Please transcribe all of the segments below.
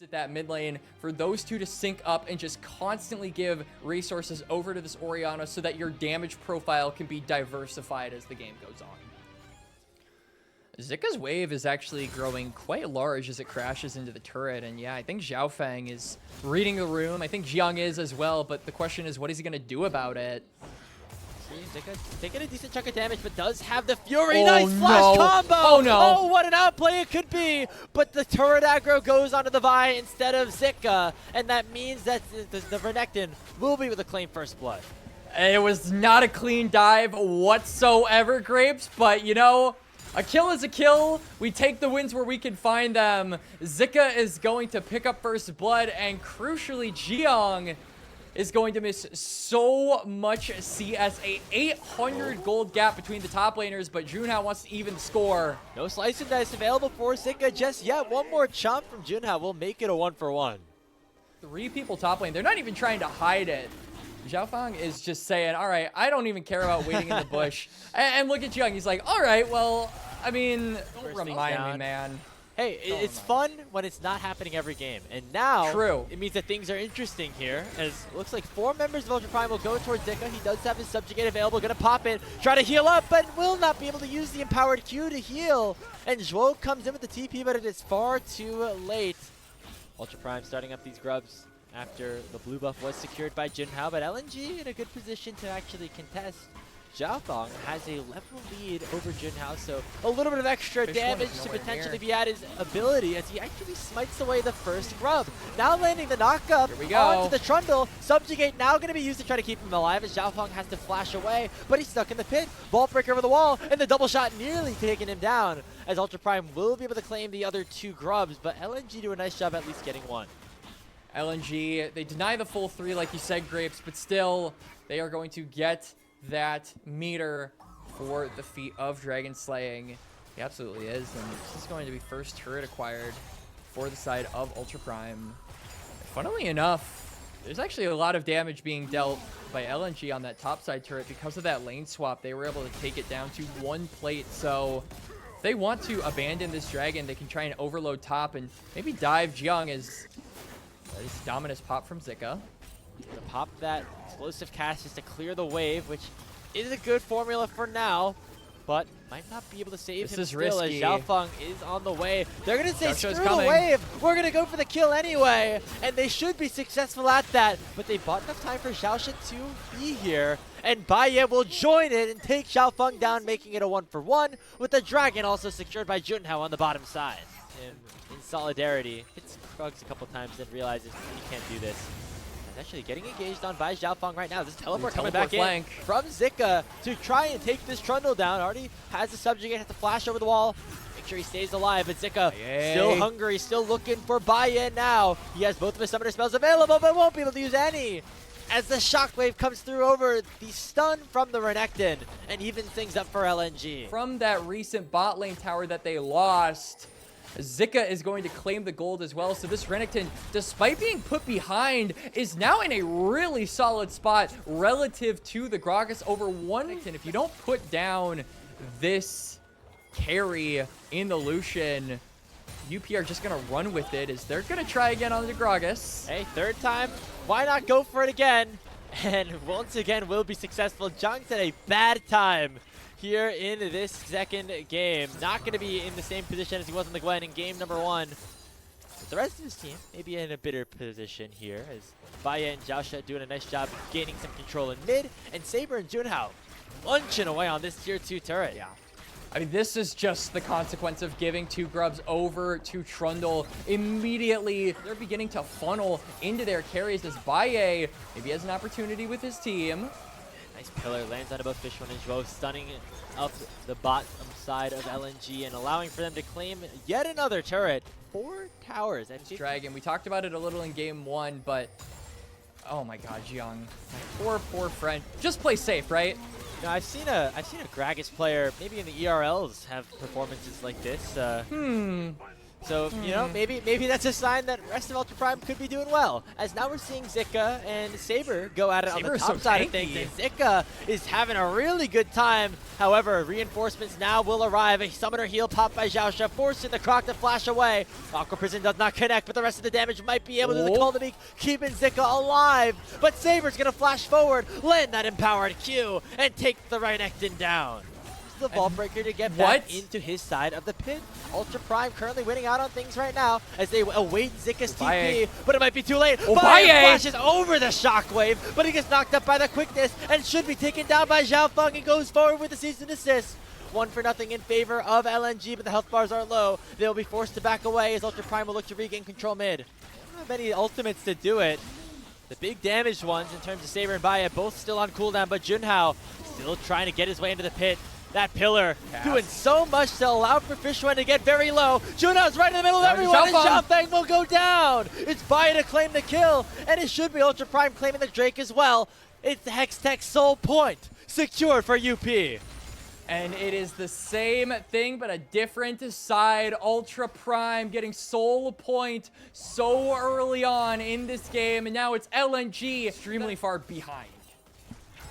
at that mid lane for those two to sync up and just constantly give resources over to this Orianna so that your damage profile can be diversified as the game goes on. Zika's wave is actually growing quite large as it crashes into the turret, and yeah, I think Xiaofang is reading the room. I think Jiang is as well, but the question is, what is he going to do about it? Zika taking a decent chunk of damage, but does have the Fury. Oh, nice flash combo! Oh no! Oh, what an outplay it could be! But the turret aggro goes onto the Vi instead of Zika, and that means that the Renekton will be able to claim first blood. It was not a clean dive whatsoever, Grapes, but you know, a kill is a kill. We take the wins where we can find them. Zika is going to pick up first blood, and crucially, Jiang is going to miss so much CS. A 800 gold gap between the top laners, but Junhao wants to even score. No slice and dice available for Zika just yet. One more chomp from Junhao will make it a 1-for-1. 3 people top lane. They're not even trying to hide it. Xiaofang is just saying, all right, I don't even care about waiting in the bush. And look at Jiang. He's like, all right, well, I mean, don't remind me, man. Hey, it's fun when it's not happening every game. And now, True. It means that things are interesting here. As it looks like 4 members of Ultra Prime will go towards Zika. He does have his Subjugate available. Going to pop it, try to heal up, but will not be able to use the Empowered Q to heal. And Zhuo comes in with the TP, but it is far too late. Ultra Prime starting up these grubs after the blue buff was secured by Junhao, but LNG in a good position to actually contest. Xiaofang has a level lead over Junhao, so a little bit of extra damage to potentially be at his ability as he actually smites away the first grub. Now landing the knockup onto the Trundle. Subjugate now going to be used to try to keep him alive as Xiaofang has to flash away, but he's stuck in the pit. Ball break over the wall, and the double shot nearly taking him down as Ultra Prime will be able to claim the other 2 grubs, but LNG do a nice job at least getting 1. LNG, they deny the full 3 like you said, Grapes, but still, they are going to get that meter for the feat of Dragon Slaying. He absolutely is, and this is going to be first turret acquired for the side of Ultra Prime. Funnily enough, there's actually a lot of damage being dealt by LNG on that top side turret because of that lane swap. They were able to take it down to 1 plate, so if they want to abandon this dragon, they can try and overload top and maybe dive Jiang as Dominus pop from Zika. To pop that explosive cast just to clear the wave, which is a good formula for now, but might not be able to save him still risky. as Xiaofang is on the way. They're going to say, screw the wave, we're going to go for the kill anyway, and they should be successful at that, but they bought enough time for Xiaosha to be here, and Baye will join it and take Xiaofang down, making it a 1-for-1, with the dragon also secured by Junhao on the bottom side. And in solidarity, hits Krugs a couple times and realizes he can't do this. Actually getting engaged on by Xiaofang right now. This teleport coming back in from Zika to try and take this Trundle down. Already has the Subjugate, has to flash over the wall. Make sure he stays alive, but Zika still hungry, still looking for Baye now. He has both of his summoner spells available, but won't be able to use any. As the shockwave comes through over the stun from the Renekton and evens things up for LNG. From that recent bot lane tower that they lost, Zika is going to claim the gold as well. So this Renekton, despite being put behind, is now in a really solid spot relative to the Gragas over 1. If you don't put down this carry in the Lucian, UP are just going to run with it as they're going to try again on the Gragas. Hey, 3rd time. Why not go for it again? And once again, will be successful. Jiang's had a bad time here in this 2nd game. Not going to be in the same position as he was in the Gwen in game number 1. But the rest of his team may be in a better position here as Baye and Xiaosha doing a nice job gaining some control in mid, and Saber and Junhao lunching away on this tier 2 turret. Yeah. I mean, this is just the consequence of giving 2 grubs over to Trundle. Immediately, they're beginning to funnel into their carries as Baye maybe has an opportunity with his team. Nice pillar, lands on above Fish One and Zhuo, stunning up the bottom side of LNG and allowing for them to claim yet another turret. 4 towers. And Dragon, we talked about it a little in game 1, but oh my god, Jiang. My poor friend. Just play safe, right? No, I've seen a Gragas player, maybe in the ERLs, have performances like this. So, you know, maybe that's a sign that rest of Ultra Prime could be doing well. As now we're seeing Zika and Saber go at it on the top side of things. And Zika is having a really good time. However, reinforcements now will arrive. A summoner heal popped by Xiaosha, forcing the Croc to flash away. Aqua Prison does not connect, but the rest of the damage might be able to do the Call to Meek, keeping Zika alive. But Saber's going to flash forward, land that empowered Q, and take the Reinekton down. The ball breaker to get back into his side of the pit. Ultra Prime currently winning out on things right now as they await Zika's TP, but it might be too late. Baye flashes over the shockwave, but he gets knocked up by the quickness and should be taken down by Zhao Feng and goes forward with the season assist. 1-0 in favor of LNG, but the health bars are low. They'll be forced to back away as Ultra Prime will look to regain control mid. Don't have any ultimates to do it. The big damaged ones in terms of Saber and Baye both still on cooldown, but Junhao still trying to get his way into the pit. That pillar doing so much to allow for Fishwan to get very low. Junhao's right in the middle of everyone, and Zhao Feng will go down. It's Baye to claim the kill, and it should be Ultra Prime claiming the Drake as well. It's the Hextech Soul Point secured for UP. And it is the same thing, but a different side. Ultra Prime getting Soul Point so early on in this game, and now it's LNG extremely far behind.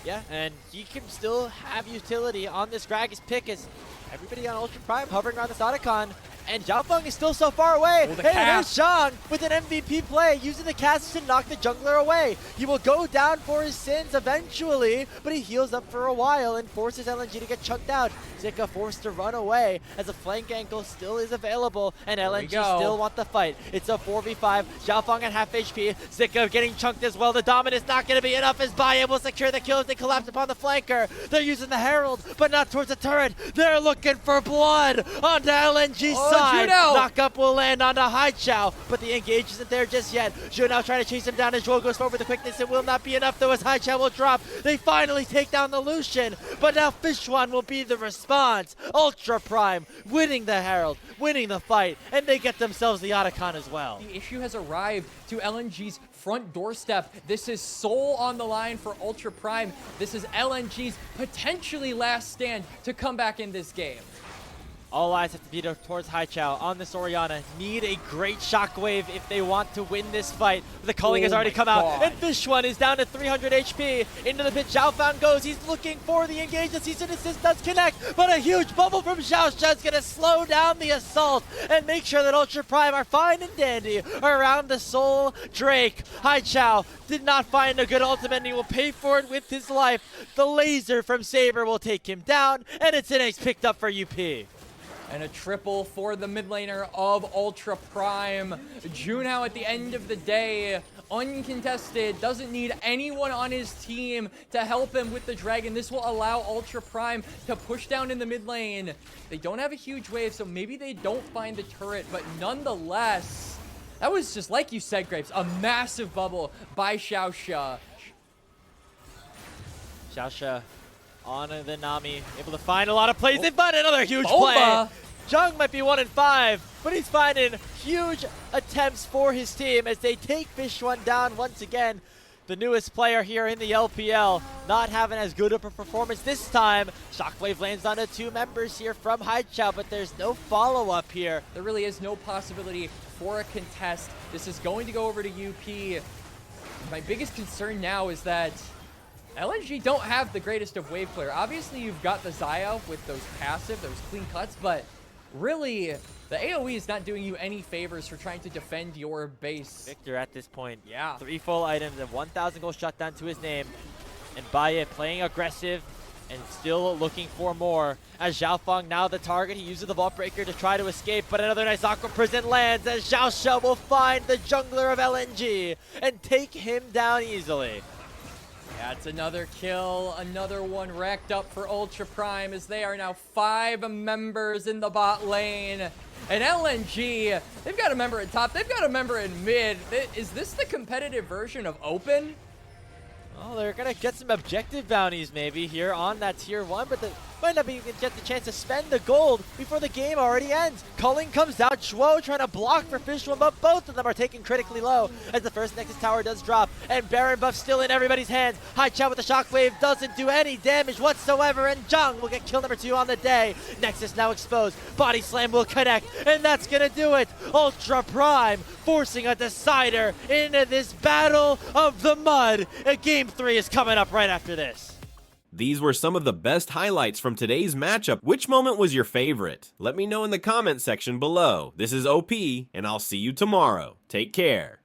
Yeah, and he can still have utility on this Gragas pick as everybody on Ultra Prime hovering around this Otacon. And Zhao Feng is still so far away. Hey, here's Zhang with an MVP play, using the cast to knock the jungler away. He will go down for his sins eventually, but he heals up for a while and forces LNG to get chunked out. Zika forced to run away as a flank angle still is available, and LNG still want the fight. It's a 4v5. Zhao Feng at half HP. Zika getting chunked as well. The dominance not going to be enough as Baye will secure the kill as they collapse upon the flanker. They're using the Herald, but not towards the turret. They're looking for blood onto LNG's side. Knock-up will land onto Haichao, but the engage isn't there just yet. Junhao trying to chase him down as Zhuo goes forward with the quickness. It will not be enough though as Haichao will drop. They finally take down the Lucian, but now Fishwan will be the response. Ultra Prime winning the Herald, winning the fight, and they get themselves the Otacon as well. The issue has arrived to LNG's front doorstep. This is Soul on the line for Ultra Prime. This is LNG's potentially last stand to come back in this game. All eyes have to be towards Haichao on this Orianna. Need a great shockwave if they want to win this fight. The culling has already come out, and Fishwan is down to 300 HP. Into the pit, Zhao Feng goes. He's looking for the engage. The season assist does connect, but a huge bubble from Xiaosha is going to slow down the assault and make sure that Ultra Prime are fine and dandy around the Soul Drake. Haichao did not find a good ultimate, and he will pay for it with his life. The laser from Saber will take him down, and it's an ace picked up for UP. And a triple for the mid laner of Ultra Prime. Junhao at the end of the day, uncontested, doesn't need anyone on his team to help him with the dragon. This will allow Ultra Prime to push down in the mid lane. They don't have a huge wave, so maybe they don't find the turret, but nonetheless, that was just, like you said, Grapes, a massive bubble by Xiaosha. Xiaosha on the Nami, able to find a lot of plays. They find another huge play. Jung might be 1 in 5, but he's finding huge attempts for his team as they take Fishwan down once again. The newest player here in the LPL, not having as good of a performance this time. Shockwave lands onto 2 members here from Haichao, but there's no follow-up here. There really is no possibility for a contest. This is going to go over to UP. My biggest concern now is that LNG don't have the greatest of wave clear. Obviously, you've got the Xayah with those passive, those clean cuts, but really, the AoE is not doing you any favors for trying to defend your base. Victor at this point. Yeah. 3 full items and 1,000 gold shutdown to his name. And Baye playing aggressive and still looking for more. As Zhao Feng now the target, he uses the vault breaker to try to escape, but another nice Aqua Prison lands as Xiaosha will find the jungler of LNG and take him down easily. That's another kill, another one racked up for Ultra Prime as they are now 5 members in the bot lane. And LNG, they've got a member at top, they've got a member in mid. Is this the competitive version of Open? Well, they're going to get some objective bounties maybe here on that tier 1, but the might not even get the chance to spend the gold before the game already ends. Culling comes out, Zhuo trying to block for Fish One, but both of them are taken critically low as the first Nexus tower does drop, and Baron buff still in everybody's hands. High Chat with the shockwave doesn't do any damage whatsoever, and Jung will get kill number 2 on the day. Nexus now exposed, Body Slam will connect, and that's gonna do it. Ultra Prime forcing a decider into this battle of the mud. Game 3 is coming up right after this. These were some of the best highlights from today's matchup. Which moment was your favorite? Let me know in the comment section below. This is OP, and I'll see you tomorrow. Take care.